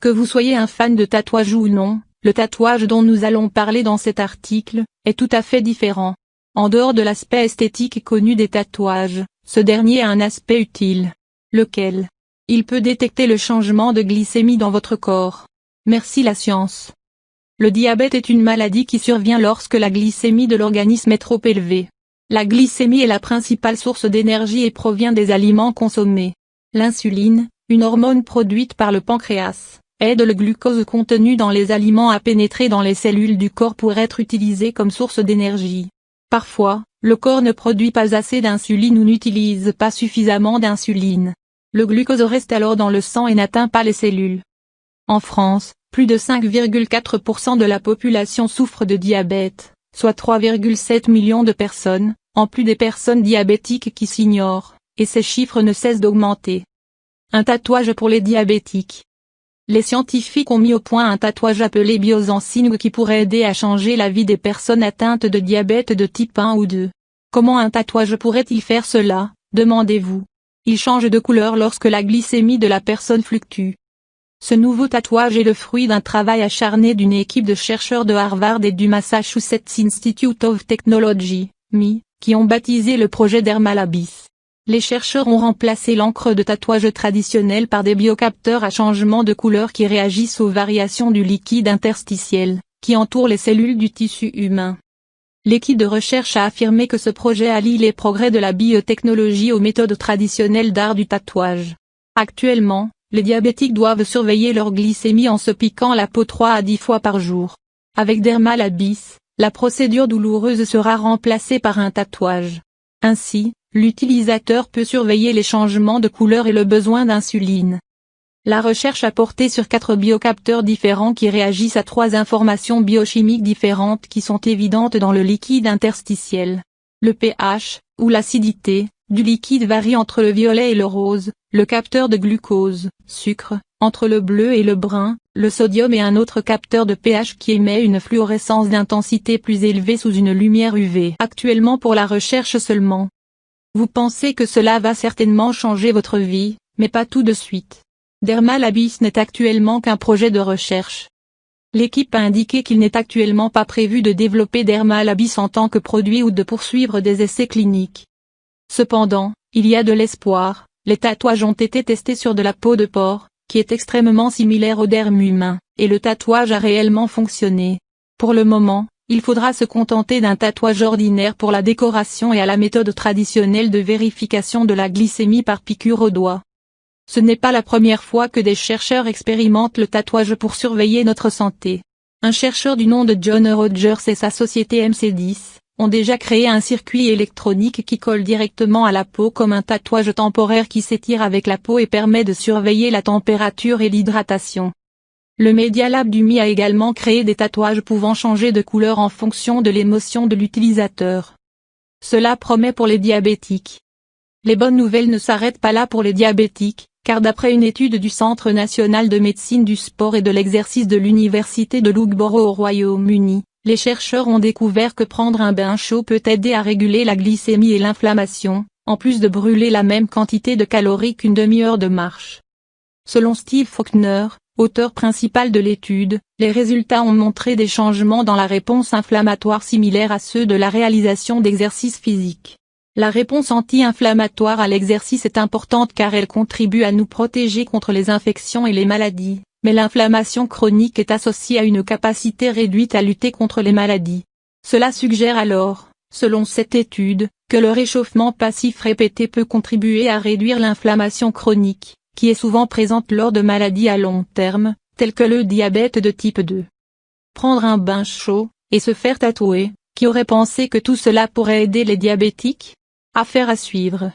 Que vous soyez un fan de tatouage ou non, le tatouage dont nous allons parler dans cet article est tout à fait différent. En dehors de l'aspect esthétique connu des tatouages, ce dernier a un aspect utile. Lequel? Il peut détecter le changement de glycémie dans votre corps. Merci la science. Le diabète est une maladie qui survient lorsque la glycémie de l'organisme est trop élevée. La glycémie est la principale source d'énergie et provient des aliments consommés. L'insuline, une hormone produite par le pancréas, aide le glucose contenu dans les aliments à pénétrer dans les cellules du corps pour être utilisé comme source d'énergie. Parfois, le corps ne produit pas assez d'insuline ou n'utilise pas suffisamment d'insuline. Le glucose reste alors dans le sang et n'atteint pas les cellules. En France, plus de 5,4% de la population souffre de diabète, soit 3,7 millions de personnes, en plus des personnes diabétiques qui s'ignorent, et ces chiffres ne cessent d'augmenter. Un tatouage pour les diabétiques. Les scientifiques ont mis au point un tatouage appelé Biosensigne qui pourrait aider à changer la vie des personnes atteintes de diabète de type 1 ou 2. Comment un tatouage pourrait-il faire cela, demandez-vous? Il change de couleur lorsque la glycémie de la personne fluctue. Ce nouveau tatouage est le fruit d'un travail acharné d'une équipe de chercheurs de Harvard et du Massachusetts Institute of Technology, MI, qui ont baptisé le projet Dermalabis. Les chercheurs ont remplacé l'encre de tatouage traditionnelle par des biocapteurs à changement de couleur qui réagissent aux variations du liquide interstitiel, qui entoure les cellules du tissu humain. L'équipe de recherche a affirmé que ce projet allie les progrès de la biotechnologie aux méthodes traditionnelles d'art du tatouage. Actuellement, les diabétiques doivent surveiller leur glycémie en se piquant la peau 3 à 10 fois par jour. Avec Dermalabis, la procédure douloureuse sera remplacée par un tatouage. Ainsi, l'utilisateur peut surveiller les changements de couleur et le besoin d'insuline. La recherche a porté sur 4 biocapteurs différents qui réagissent à 3 informations biochimiques différentes qui sont évidentes dans le liquide interstitiel. Le pH, ou l'acidité, du liquide varie entre le violet et le rose, le capteur de glucose, sucre, entre le bleu et le brun, le sodium et un autre capteur de pH qui émet une fluorescence d'intensité plus élevée sous une lumière UV. Actuellement pour la recherche seulement. Vous pensez que cela va certainement changer votre vie, mais pas tout de suite. Dermalabis n'est actuellement qu'un projet de recherche. L'équipe a indiqué qu'il n'est actuellement pas prévu de développer Dermalabis en tant que produit ou de poursuivre des essais cliniques. Cependant, il y a de l'espoir, les tatouages ont été testés sur de la peau de porc, qui est extrêmement similaire au derme humain, et le tatouage a réellement fonctionné. Pour le moment, il faudra se contenter d'un tatouage ordinaire pour la décoration et à la méthode traditionnelle de vérification de la glycémie par piqûre au doigt. Ce n'est pas la première fois que des chercheurs expérimentent le tatouage pour surveiller notre santé. Un chercheur du nom de John Rogers et sa société MC10 ont déjà créé un circuit électronique qui colle directement à la peau comme un tatouage temporaire qui s'étire avec la peau et permet de surveiller la température et l'hydratation. Le Media Lab du MI a également créé des tatouages pouvant changer de couleur en fonction de l'émotion de l'utilisateur. Cela promet pour les diabétiques. Les bonnes nouvelles ne s'arrêtent pas là pour les diabétiques, car d'après une étude du Centre national de médecine du sport et de l'exercice de l'université de Loughborough au Royaume-Uni, les chercheurs ont découvert que prendre un bain chaud peut aider à réguler la glycémie et l'inflammation, en plus de brûler la même quantité de calories qu'une demi-heure de marche. Selon Steve Faulkner, auteur principal de l'étude, les résultats ont montré des changements dans la réponse inflammatoire similaires à ceux de la réalisation d'exercices physiques. La réponse anti-inflammatoire à l'exercice est importante car elle contribue à nous protéger contre les infections et les maladies, mais l'inflammation chronique est associée à une capacité réduite à lutter contre les maladies. Cela suggère alors, selon cette étude, que le réchauffement passif répété peut contribuer à réduire l'inflammation chronique, qui est souvent présente lors de maladies à long terme, telles que le diabète de type 2. Prendre un bain chaud, et se faire tatouer, qui aurait pensé que tout cela pourrait aider les diabétiques? Affaire à suivre.